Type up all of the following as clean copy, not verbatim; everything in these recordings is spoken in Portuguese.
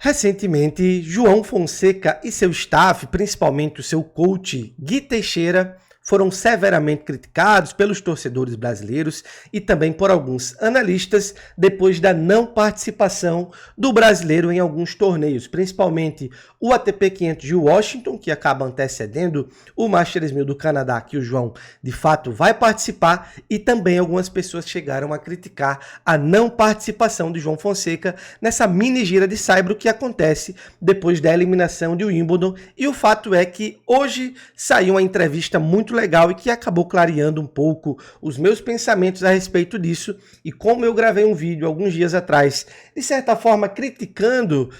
Recentemente, João Fonseca e seu staff, principalmente o seu coach Gui Teixeira, foram severamente criticados pelos torcedores brasileiros e também por alguns analistas depois da não participação do brasileiro em alguns torneios, principalmente o ATP 500 de Washington, que acaba antecedendo o Masters 1000 do Canadá, que o João de fato vai participar, e também algumas pessoas chegaram a criticar a não participação de João Fonseca nessa mini gira de saibro que acontece depois da eliminação de Wimbledon. E o fato é que hoje saiu uma entrevista muito legal e que acabou clareando um pouco os meus pensamentos a respeito disso. E como eu gravei um vídeo alguns dias atrás, de certa forma criticando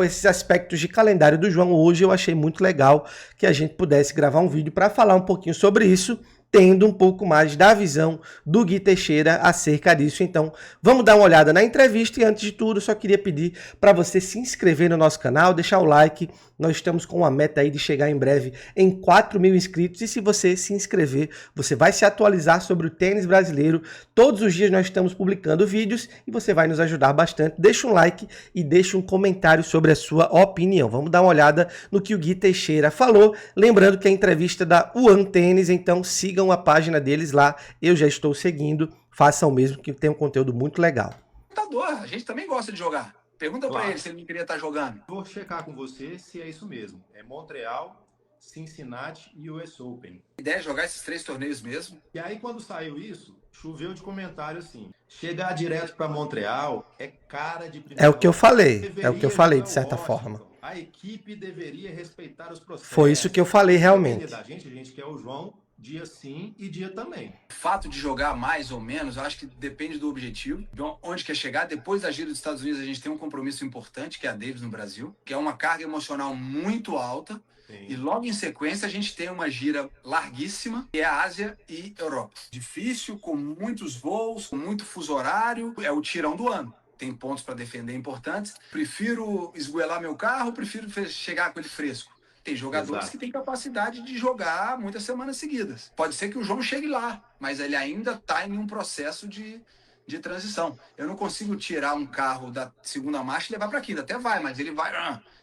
esses aspectos de calendário do João, hoje eu achei muito legal que a gente pudesse gravar um vídeo para falar um pouquinho sobre isso, tendo um pouco mais da visão do Gui Teixeira acerca disso. Então, vamos dar uma olhada na entrevista e, antes de tudo, só queria pedir para você se inscrever no nosso canal, deixar o like. Nós estamos com uma meta aí de chegar em breve em 4.000 inscritos, e se você se inscrever, você vai se atualizar sobre o tênis brasileiro. Todos os dias nós estamos publicando vídeos e você vai nos ajudar bastante. Deixa um like e deixa um comentário sobre a sua opinião. Vamos dar uma olhada no que o Gui Teixeira falou. Lembrando que a entrevista da One Tênis, então sigam a página deles lá. Eu já estou seguindo. Façam o mesmo, que tem um conteúdo muito legal. A gente também gosta de jogar. Pergunta para ele se ele não queria estar jogando. Vou checar com você se é isso mesmo. É Montreal, Cincinnati e US Open. A ideia é jogar esses 3 torneios mesmo. E aí, quando saiu isso, choveu de comentário assim: chegar direto para Montreal é cara de primeira. É o que eu falei. É o que eu falei, de certa forma. A equipe deveria respeitar os processos. Foi isso que eu falei realmente. A gente quer o João dia sim e dia também. O fato de jogar mais ou menos, eu acho que depende do objetivo, de onde quer chegar. Depois da gira dos Estados Unidos, a gente tem um compromisso importante, que é a Davis no Brasil, que é uma carga emocional muito alta. Sim. E logo em sequência a gente tem uma gira larguíssima, que é a Ásia e Europa. Difícil, com muitos voos, com muito fuso horário, é o tirão do ano. Tem pontos para defender importantes. Prefiro esgoelar meu carro, prefiro chegar com ele fresco. Tem jogadores que têm capacidade de jogar muitas semanas seguidas. Pode ser que o João chegue lá, mas ele ainda está em um processo de transição. Eu não consigo tirar um carro da segunda marcha e levar para a quinta. Até vai, mas ele vai...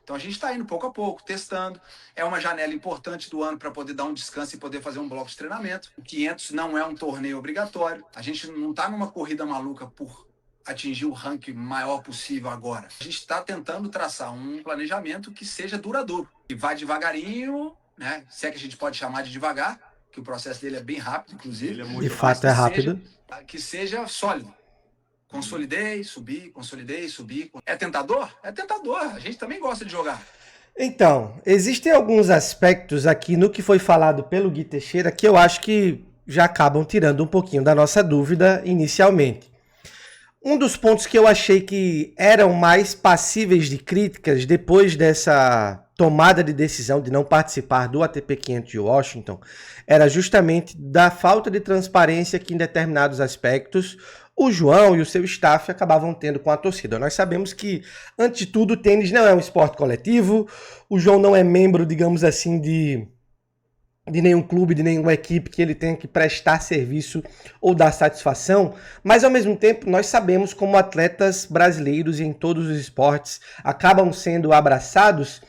Então a gente está indo pouco a pouco, testando. É uma janela importante do ano para poder dar um descanso e poder fazer um bloco de treinamento. O 500 não é um torneio obrigatório. A gente não está numa corrida maluca por atingir o ranking maior possível agora. A gente está tentando traçar um planejamento que seja duradouro, que vá devagarinho, né? Se é que a gente pode chamar de devagar, que o processo dele é bem rápido, inclusive. De fato é rápido. Que seja sólido. Consolidei, subi, consolidei, subi. É tentador? É tentador. A gente também gosta de jogar. Então, existem alguns aspectos aqui no que foi falado pelo Gui Teixeira que eu acho que já acabam tirando um pouquinho da nossa dúvida inicialmente. Um dos pontos que eu achei que eram mais passíveis de críticas depois dessa tomada de decisão de não participar do ATP 500 de Washington era justamente da falta de transparência que em determinados aspectos o João e o seu staff acabavam tendo com a torcida. Nós sabemos que, antes de tudo, o tênis não é um esporte coletivo, o João não é membro, digamos assim, de nenhum clube, de nenhuma equipe que ele tenha que prestar serviço ou dar satisfação, mas ao mesmo tempo nós sabemos como atletas brasileiros em todos os esportes acabam sendo abraçados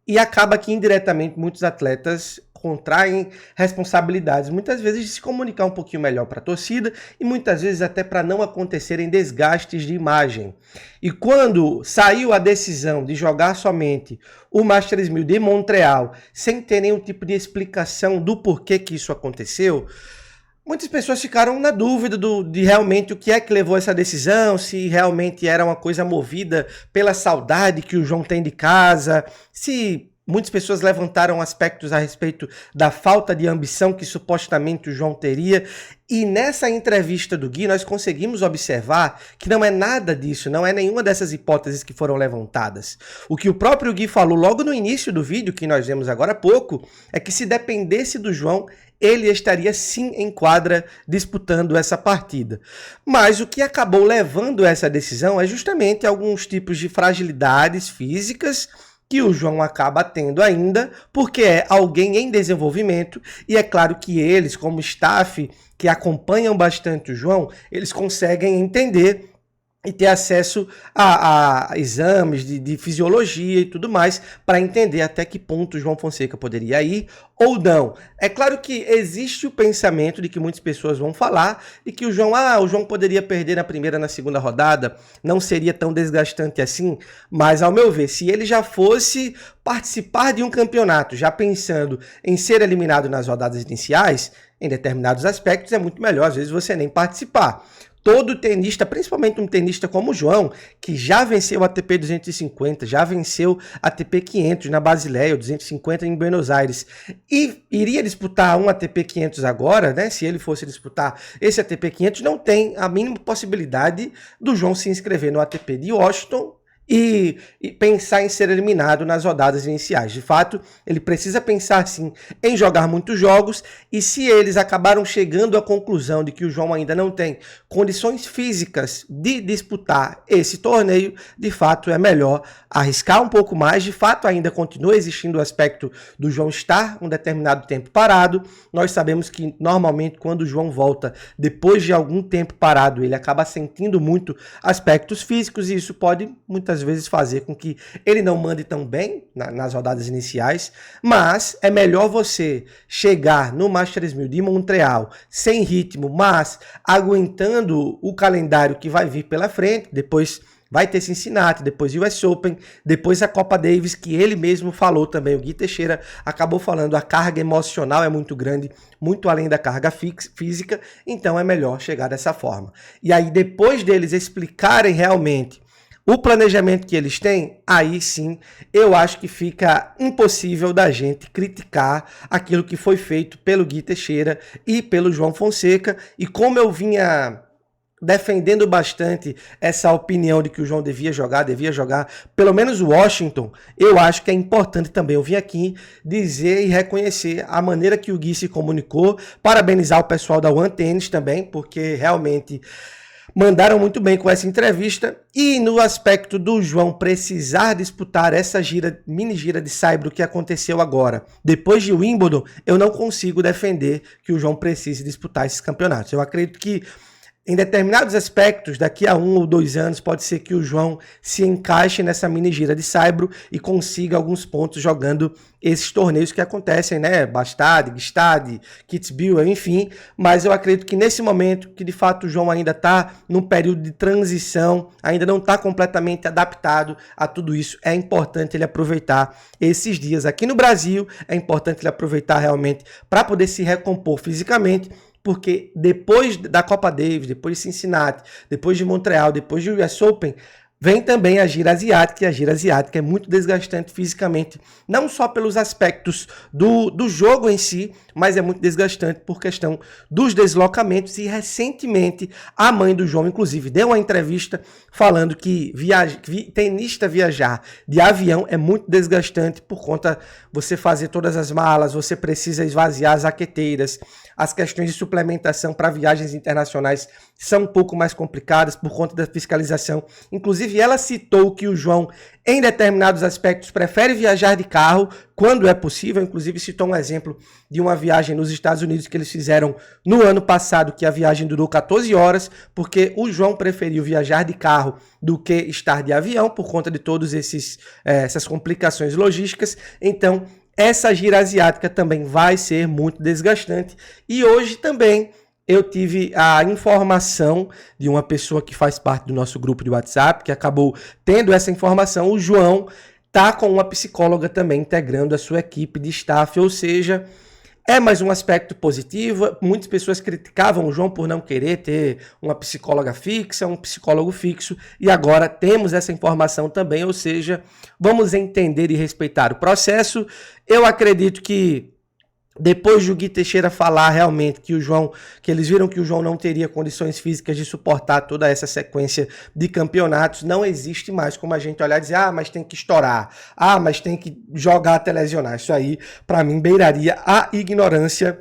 e acaba que indiretamente muitos atletas contraem responsabilidades, muitas vezes de se comunicar um pouquinho melhor para a torcida e muitas vezes até para não acontecerem desgastes de imagem. E quando saiu a decisão de jogar somente o Masters 1000 de Montreal, sem ter nenhum tipo de explicação do porquê que isso aconteceu, muitas pessoas ficaram na dúvida de realmente o que é que levou essa decisão, se realmente era uma coisa movida pela saudade que o João tem de casa, se muitas pessoas levantaram aspectos a respeito da falta de ambição que supostamente o João teria. E nessa entrevista do Gui, nós conseguimos observar que não é nada disso, não é nenhuma dessas hipóteses que foram levantadas. O que o próprio Gui falou logo no início do vídeo, que nós vemos agora há pouco, é que se dependesse do João, ele estaria sim em quadra disputando essa partida. Mas o que acabou levando essa decisão é justamente alguns tipos de fragilidades físicas que o João acaba tendo ainda, porque é alguém em desenvolvimento, e é claro que eles, como staff, que acompanham bastante o João, eles conseguem entender e ter acesso a exames de fisiologia e tudo mais, para entender até que ponto o João Fonseca poderia ir ou não. É claro que existe o pensamento de que muitas pessoas vão falar de que o João poderia perder na primeira, na segunda rodada, não seria tão desgastante assim, mas ao meu ver, se ele já fosse participar de um campeonato, já pensando em ser eliminado nas rodadas iniciais, em determinados aspectos é muito melhor, às vezes, você nem participar. Todo tenista, principalmente um tenista como o João, que já venceu a ATP 250, já venceu a ATP 500 na Basileia, 250 em Buenos Aires, e iria disputar um ATP 500 agora, né? Se ele fosse disputar esse ATP 500, não tem a mínima possibilidade do João se inscrever no ATP de Washington e pensar em ser eliminado nas rodadas iniciais. De fato, ele precisa pensar sim em jogar muitos jogos, e se eles acabaram chegando à conclusão de que o João ainda não tem condições físicas de disputar esse torneio, de fato é melhor arriscar um pouco mais. De fato, ainda continua existindo o aspecto do João estar um determinado tempo parado. Nós sabemos que normalmente quando o João volta depois de algum tempo parado, ele acaba sentindo muito aspectos físicos, e isso pode muitas vezes fazer com que ele não mande tão bem nas rodadas iniciais, mas é melhor você chegar no Masters 1000 de Montreal sem ritmo, mas aguentando o calendário que vai vir pela frente. Depois vai ter Cincinnati, depois US Open, depois a Copa Davis, que ele mesmo falou também, o Gui Teixeira acabou falando, a carga emocional é muito grande, muito além da carga física, então é melhor chegar dessa forma. E aí, depois deles explicarem realmente o planejamento que eles têm, aí sim, eu acho que fica impossível da gente criticar aquilo que foi feito pelo Gui Teixeira e pelo João Fonseca. E como eu vinha defendendo bastante essa opinião de que o João devia jogar pelo menos o Washington, eu acho que é importante também eu vim aqui dizer e reconhecer a maneira que o Gui se comunicou, parabenizar o pessoal da One Tennis também, porque realmente mandaram muito bem com essa entrevista. E no aspecto do João precisar disputar essa mini gira de saibro que aconteceu agora, depois de Wimbledon, eu não consigo defender que o João precise disputar esses campeonatos. Eu acredito que em determinados aspectos, daqui a 1 ou 2 anos, pode ser que o João se encaixe nessa mini gira de saibro e consiga alguns pontos jogando esses torneios que acontecem, né? Bastad, Gstad, Kitzbühel, enfim. Mas eu acredito que nesse momento, que de fato o João ainda está num período de transição, ainda não está completamente adaptado a tudo isso, é importante ele aproveitar esses dias aqui no Brasil, é importante ele aproveitar realmente para poder se recompor fisicamente, porque depois da Copa Davis, depois de Cincinnati, depois de Montreal, depois de US Open, vem também a gira asiática, e a gira asiática é muito desgastante fisicamente, não só pelos aspectos do jogo em si, mas é muito desgastante por questão dos deslocamentos. E recentemente a mãe do João, inclusive, deu uma entrevista falando que tenista viajar de avião é muito desgastante por conta você fazer todas as malas, você precisa esvaziar as aqueteiras, as questões de suplementação para viagens internacionais são um pouco mais complicadas por conta da fiscalização. Inclusive, ela citou que o João, em determinados aspectos, prefere viajar de carro quando é possível. Inclusive, citou um exemplo de uma viagem nos Estados Unidos que eles fizeram no ano passado, que a viagem durou 14 horas, porque o João preferiu viajar de carro do que estar de avião, por conta de todas essas complicações logísticas. Então, essa gira asiática também vai ser muito desgastante. E hoje também eu tive a informação de uma pessoa que faz parte do nosso grupo de WhatsApp, que acabou tendo essa informação. O João tá com uma psicóloga também integrando a sua equipe de staff, ou seja, é mais um aspecto positivo. Muitas pessoas criticavam o João por não querer ter uma psicóloga fixa, um psicólogo fixo, e agora temos essa informação também, ou seja, vamos entender e respeitar o processo. Eu acredito que depois de o Gui Teixeira falar realmente que eles viram que o João não teria condições físicas de suportar toda essa sequência de campeonatos, não existe mais como a gente olhar e dizer, mas tem que estourar, mas tem que jogar até lesionar. Isso aí, para mim, beiraria a ignorância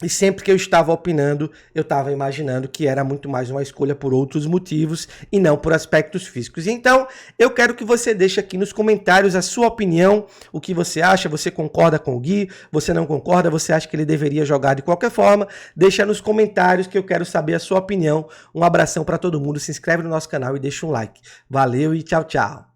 E sempre que eu estava opinando, eu estava imaginando que era muito mais uma escolha por outros motivos e não por aspectos físicos. Então, eu quero que você deixe aqui nos comentários a sua opinião, o que você acha, você concorda com o Gui, você não concorda, você acha que ele deveria jogar de qualquer forma, deixa nos comentários que eu quero saber a sua opinião. Um abração para todo mundo, se inscreve no nosso canal e deixa um like. Valeu e tchau, tchau.